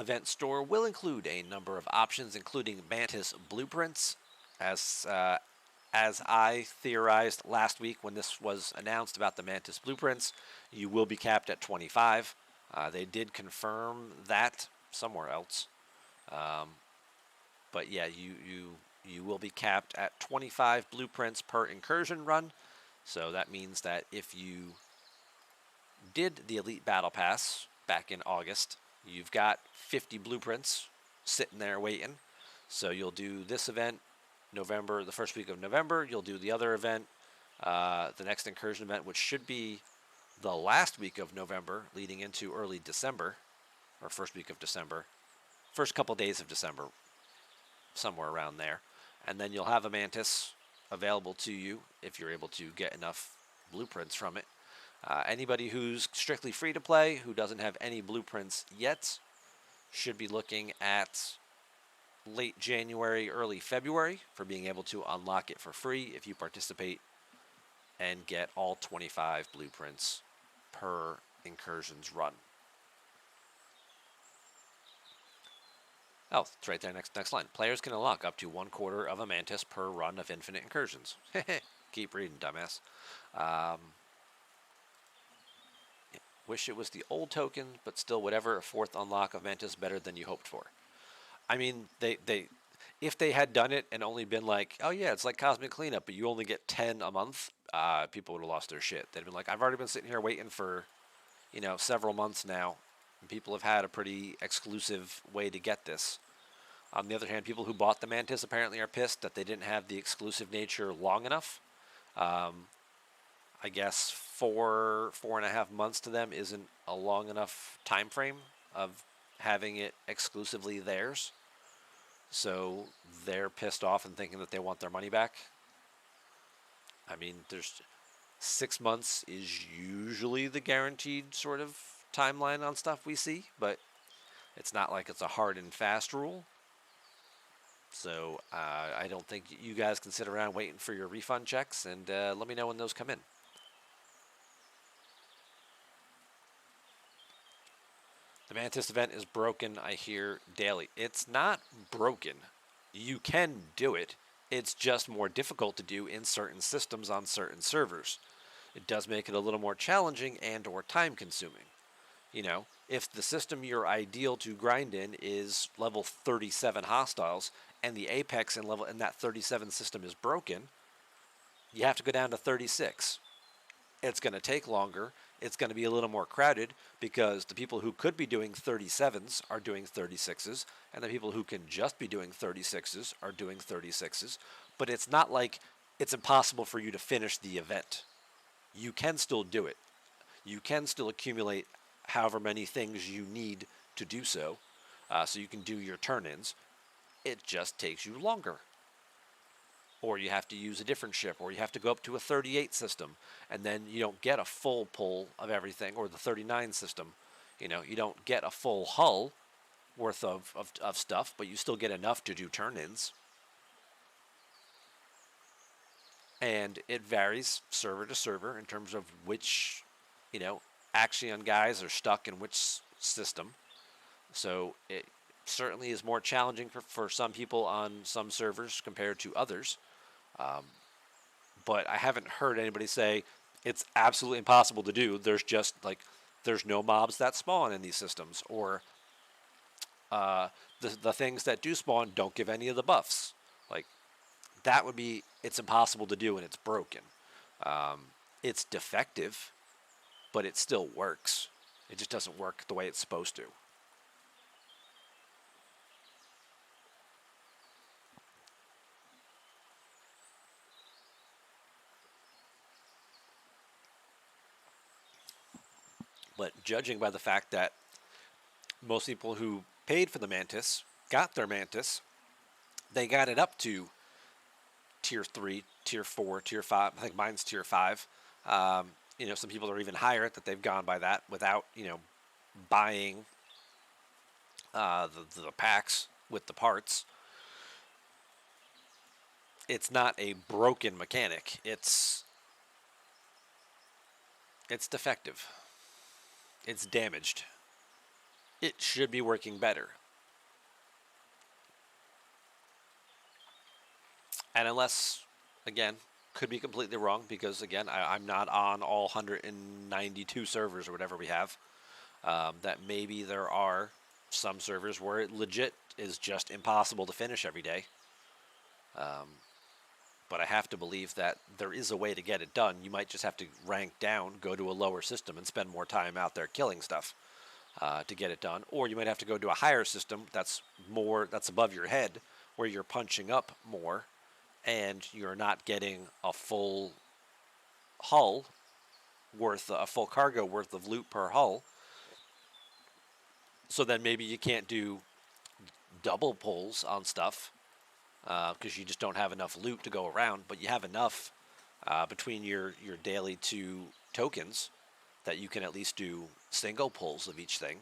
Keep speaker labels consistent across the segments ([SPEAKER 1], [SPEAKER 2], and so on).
[SPEAKER 1] event store will include a number of options, including Mantis blueprints, as I theorized last week when this was announced about the Mantis blueprints. You will be capped at 25. They did confirm that somewhere else, but yeah, you will be capped at 25 blueprints per incursion run. So that means that if you did the Elite Battle Pass back in August, you've got 50 blueprints sitting there waiting. So you'll do this event November, the first week of November. You'll do the other event, the next incursion event, which should be the last week of November, leading into early December, or first week of December, first couple days of December, somewhere around there. And then you'll have a Mantis available to you if you're able to get enough blueprints from it. Anybody who's strictly free to play, who doesn't have any blueprints yet, should be looking at late January, early February for being able to unlock it for free if you participate and get all 25 blueprints per incursions run. Oh, it's right there, next line. Players can unlock up to 1/4 of a Mantis per run of infinite incursions. Keep reading, dumbass. Wish it was the old token, but still whatever, a fourth unlock of Mantis better than you hoped for. I mean, if they had done it and only been like, oh yeah, it's like Cosmic Cleanup, but you only get 10 a month, people would have lost their shit. They'd have been like, I've already been sitting here waiting for, several months now. And people have had a pretty exclusive way to get this. On the other hand, people who bought the Mantis apparently are pissed that they didn't have the exclusive nature long enough. I guess 4.5 months to them isn't a long enough time frame of having it exclusively theirs. So they're pissed off and thinking that they want their money back. I mean, there's 6 months is usually the guaranteed sort of timeline on stuff we see, but it's not like it's a hard and fast rule. So I don't think you guys can sit around waiting for your refund checks, and let me know when those come in. The Mantis event is broken, I hear daily. It's not broken. You can do it. It's just more difficult to do in certain systems on certain servers. It does make it a little more challenging and or time consuming. If the system you're ideal to grind in is level 37 hostiles and the apex in that 37 system is broken, you have to go down to 36. It's going to take longer. It's going to be a little more crowded because the people who could be doing 37s are doing 36s, and the people who can just be doing 36s are doing 36s. But it's not like it's impossible for you to finish the event. You can still do it. You can still accumulate however many things you need to do so, so you can do your turn-ins. It just takes you longer. Or you have to use a different ship, or you have to go up to a 38 system, and then you don't get a full pull of everything, or the 39 system. You don't get a full hull worth of stuff, but you still get enough to do turn-ins. And it varies server to server in terms of which, Axion guys are stuck in which system. So it certainly is more challenging for some people on some servers compared to others. But I haven't heard anybody say it's absolutely impossible to do. There's no mobs that spawn in these systems, or the things that do spawn don't give any of the buffs. Like, that would be, it's impossible to do and it's broken. It's defective, but it still works. It just doesn't work the way it's supposed to. But judging by the fact that most people who paid for the Mantis got their Mantis, they got it up to tier 3, tier 4, tier 5. I think mine's tier 5. Some people are even higher that they've gone by that without, buying the packs with the parts. It's not a broken mechanic. It's defective. It's damaged. It should be working better. And unless, again, could be completely wrong because, again, I'm not on all 192 servers or whatever we have. That maybe there are some servers where it legit is just impossible to finish every day. Um, but I have to believe that there is a way to get it done. You might just have to rank down, go to a lower system, and spend more time out there killing stuff to get it done. Or you might have to go to a higher system that's above your head, where you're punching up more, and you're not getting a full hull a full cargo worth of loot per hull. So then maybe you can't do double pulls on stuff because you just don't have enough loot to go around, but you have enough between your daily two tokens that you can at least do single pulls of each thing.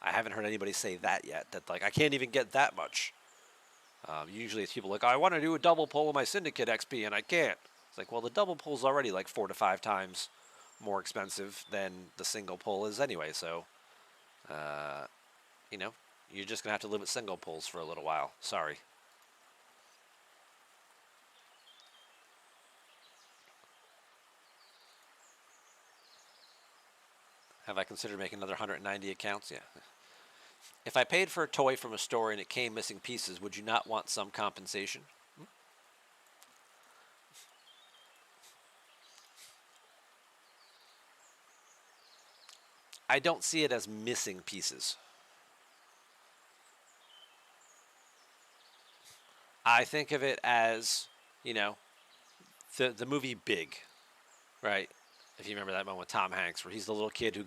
[SPEAKER 1] I haven't heard anybody say that yet. That like I can't even get that much. Usually it's people like I want to do a double pull of my syndicate XP and I can't. It's like well the double pull is already like 4 to 5 times more expensive than the single pull is anyway. So uh, you know you're just gonna have to live with single pulls for a little while. Sorry. Have I considered making another 190 accounts? Yeah. If I paid for a toy from a store and it came missing pieces, would you not want some compensation? I don't see it as missing pieces. I think of it as, you know, the movie Big, right? If you remember that one with Tom Hanks, where he's the little kid who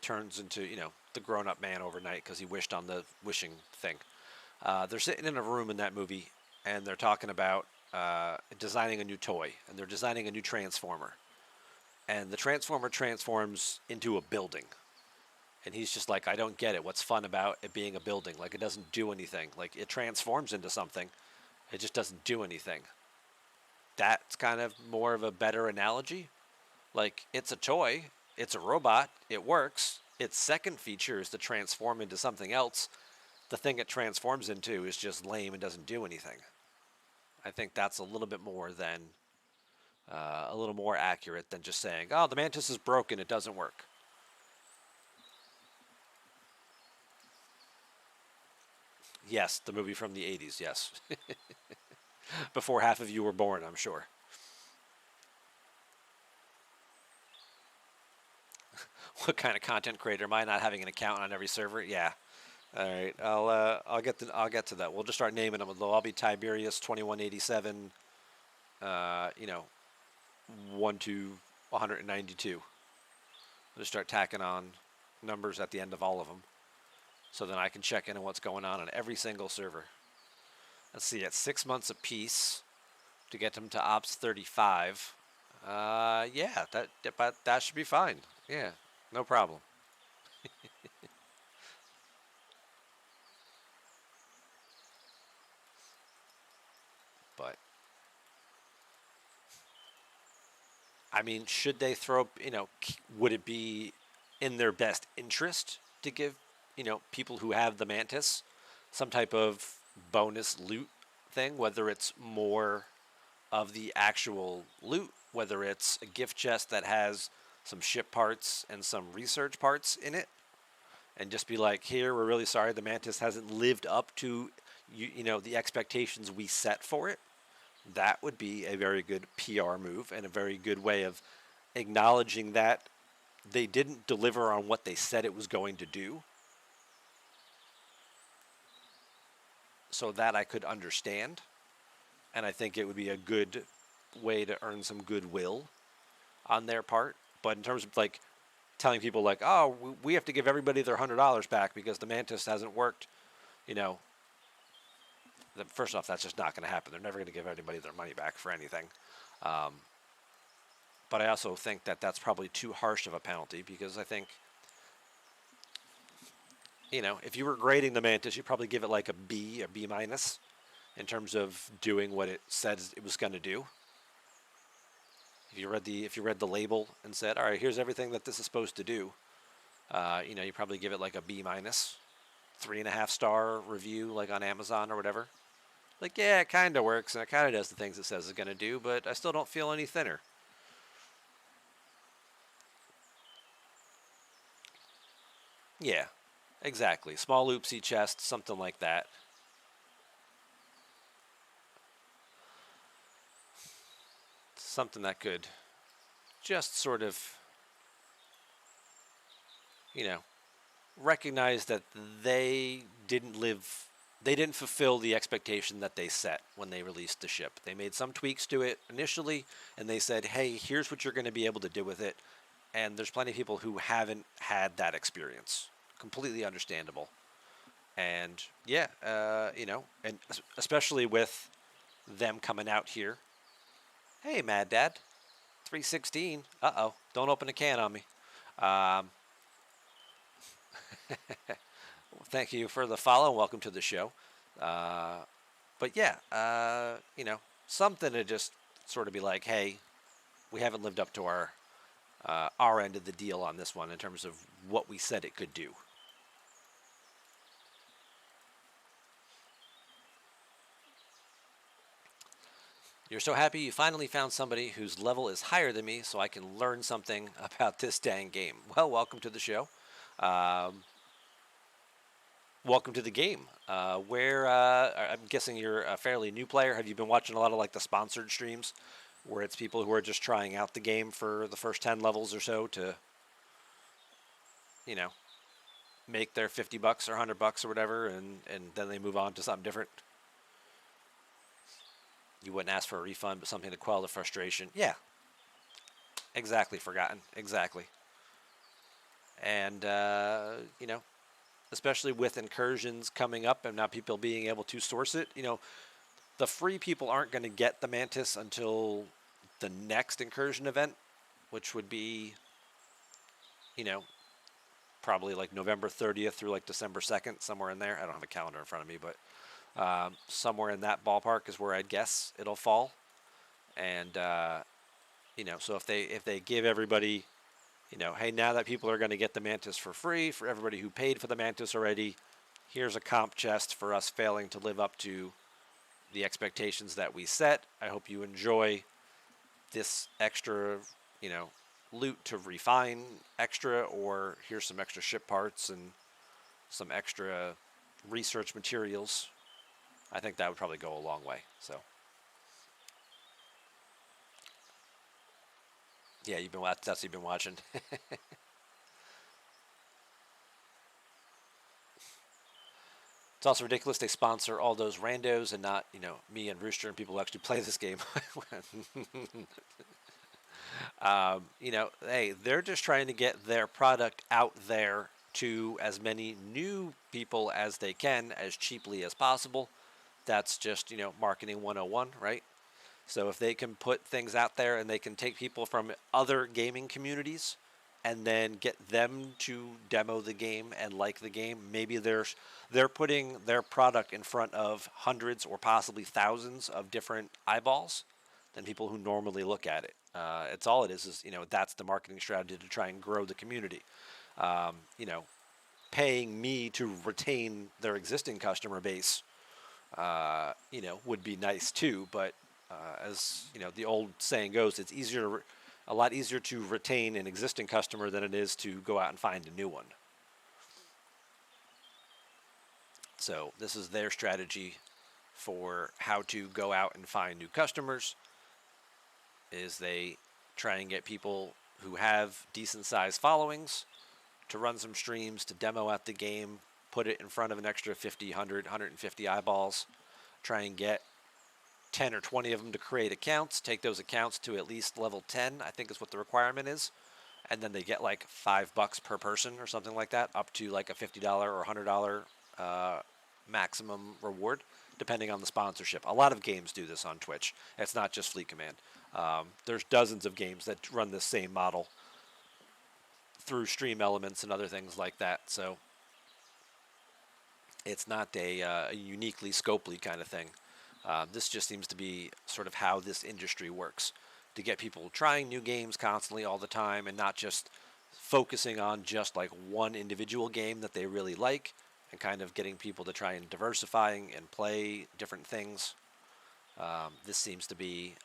[SPEAKER 1] turns into, the grown up man overnight because he wished on the wishing thing. They're sitting in a room in that movie and they're talking about designing a new toy and they're designing a new transformer. And the transformer transforms into a building. And he's just like, I don't get it. What's fun about it being a building? Like, it doesn't do anything. Like, it transforms into something, it just doesn't do anything. That's kind of more of a better analogy. Like, it's a toy, it's a robot, it works. Its second feature is to transform into something else. The thing it transforms into is just lame and doesn't do anything. I think that's a little bit more than a little more accurate than just saying, "Oh, the Mantis is broken; it doesn't work." Yes, the movie from the '80s. Yes, before half of you were born, I'm sure. What kind of content creator am I? Not having an account on every server? Yeah. All right. I'll get to that. We'll just start naming them. They'll all be Tiberius 2187. You know, 1 to 192. We'll just start tacking on numbers at the end of all of them, so then I can check in on what's going on every single server. Let's see. At 6 months apiece to get them to Ops 35. Yeah, that should be fine. Yeah, no problem. But I mean, should they throw? Would it be in their best interest to give people who have the Mantis some type of bonus loot thing, whether it's more of the actual loot, whether it's a gift chest that has some ship parts and some research parts in it, and just be like, here, we're really sorry the Mantis hasn't lived up to the expectations we set for it. That would be a very good PR move and a very good way of acknowledging that they didn't deliver on what they said it was going to do, so that I could understand. And I think it would be a good way to earn some goodwill on their part. But in terms of like telling people like, oh, we have to give everybody their $100 back because the Mantis hasn't worked, you know, first off, that's just not going to happen. They're never going to give anybody their money back for anything. Um, but I also think that that's probably too harsh of a penalty because I think, if you were grading the Mantis, you'd probably give it like a B minus in terms of doing what it said it was going to do. If you read the label and said, all right, here's everything that this is supposed to do, You probably give it like a B minus, 3.5 star review, like on Amazon or whatever. Like, yeah, it kind of works and it kind of does the things it says it's going to do, but I still don't feel any thinner. Yeah, exactly. Small oopsie chest, something like that. Something that could just sort of, you know, recognize that they didn't live, they didn't fulfill the expectation that they set when they released the ship. They made some tweaks to it initially, and they said, hey, here's what you're going to be able to do with it. And there's plenty of people who haven't had that experience. Completely understandable. And yeah, and especially with them coming out here. Hey, Mad Dad, 316. Uh-oh, don't open a can on me. Um, Thank you for the follow. Welcome to the show. Uh, but yeah, something to just sort of be like, hey, we haven't lived up to our end of the deal on this one in terms of what we said it could do. You're so happy you finally found somebody whose level is higher than me so I can learn something about this dang game. Well, welcome to the show. Um, Welcome to the game. Where I'm guessing you're a fairly new player. Have you been watching a lot of like the sponsored streams where it's people who are just trying out the game for the first 10 levels or so to, you know, make their $50 or $100 or whatever, and then they move on to something different? You wouldn't ask for a refund, but something to quell the frustration. Yeah, exactly. Forgotten. Exactly. And, especially with incursions coming up and now people being able to source it, the free people aren't going to get the Mantis until the next incursion event, which would be, you know, probably like November 30th through like December 2nd, somewhere in there. I don't have a calendar in front of me, but somewhere in that ballpark is where I'd guess it'll fall. And so if they give everybody, hey, now that people are going to get the Mantis for free, for everybody who paid for the Mantis already, here's a comp chest for us failing to live up to the expectations that we set. I hope you enjoy this extra, you know, loot to refine extra, or here's some extra ship parts and some extra research materials. I think that would probably go a long way. So, yeah, that's what you've been watching. It's also ridiculous they sponsor all those randos and not, me and Rooster and people who actually play this game. Hey, they're just trying to get their product out there to as many new people as they can as cheaply as possible. That's just, marketing 101, right? So if they can put things out there and they can take people from other gaming communities and then get them to demo the game and like the game, maybe they're putting their product in front of hundreds or possibly thousands of different eyeballs than people who normally look at it. It's all it is that's the marketing strategy to try and grow the community. Um, you know, Paying me to retain their existing customer base, would be nice too. But as the old saying goes, it's a lot easier to retain an existing customer than it is to go out and find a new one. So this is their strategy for how to go out and find new customers. Is they try and get people who have decent sized followings to run some streams, to demo out the game, put it in front of an extra 50, 100, 150 eyeballs, try and get 10 or 20 of them to create accounts, take those accounts to at least level 10, I think is what the requirement is. And then they get like $5 per person or something like that, up to like a $50 or $100 maximum reward, depending on the sponsorship. A lot of games do this on Twitch. It's not just Fleet Command. There's dozens of games that run this same model through stream elements and other things like that. So it's not a uniquely Scopely kind of thing. This just seems to be sort of how this industry works, to get people trying new games constantly all the time and not just focusing on just like one individual game that they really like and kind of getting people to try and diversifying and play different things. This seems to be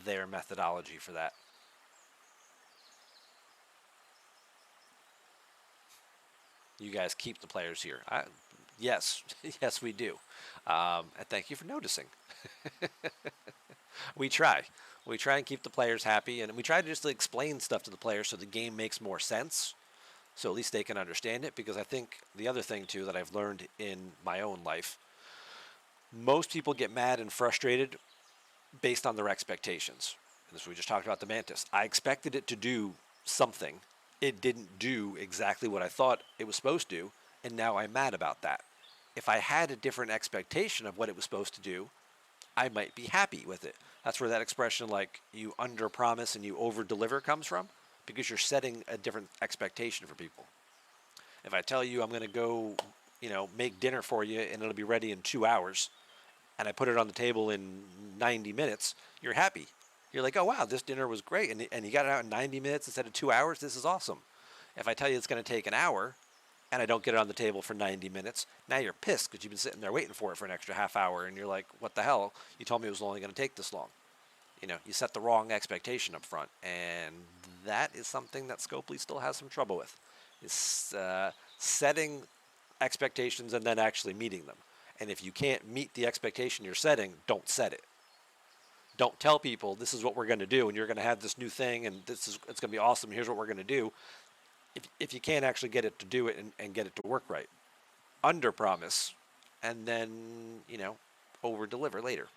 [SPEAKER 1] their methodology for that. You guys keep the players here. Yes, yes, we do. And thank you for noticing. We try. We try and keep the players happy, and we try to just explain stuff to the players so the game makes more sense. So at least they can understand it. Because I think the other thing too that I've learned in my own life, most people get mad and frustrated based on their expectations. And as we just talked about the Mantis, I expected it to do something. It didn't do exactly what I thought it was supposed to do, and now I'm mad about that. If I had a different expectation of what it was supposed to do, I might be happy with it. That's where that expression like you under promise and you over deliver comes from, because you're setting a different expectation for people. If I tell you I'm going to go, make dinner for you and it'll be ready in 2 hours, and I put it on the table in 90 minutes, you're happy. You're like, oh wow, this dinner was great, and you got it out in 90 minutes instead of 2 hours. This is awesome. If I tell you it's going to take an hour, and I don't get it on the table for 90 minutes, now you're pissed because you've been sitting there waiting for it for an extra half hour, and you're like, what the hell? You told me it was only going to take this long. You set the wrong expectation up front, and that is something that Scopely still has some trouble with, is setting expectations and then actually meeting them. And if you can't meet the expectation you're setting, don't set it. Don't tell people this is what we're going to do, and you're going to have this new thing, and it's going to be awesome. Here's what we're going to do. If you can't actually get it to do it and get it to work right, under promise, and then over deliver later.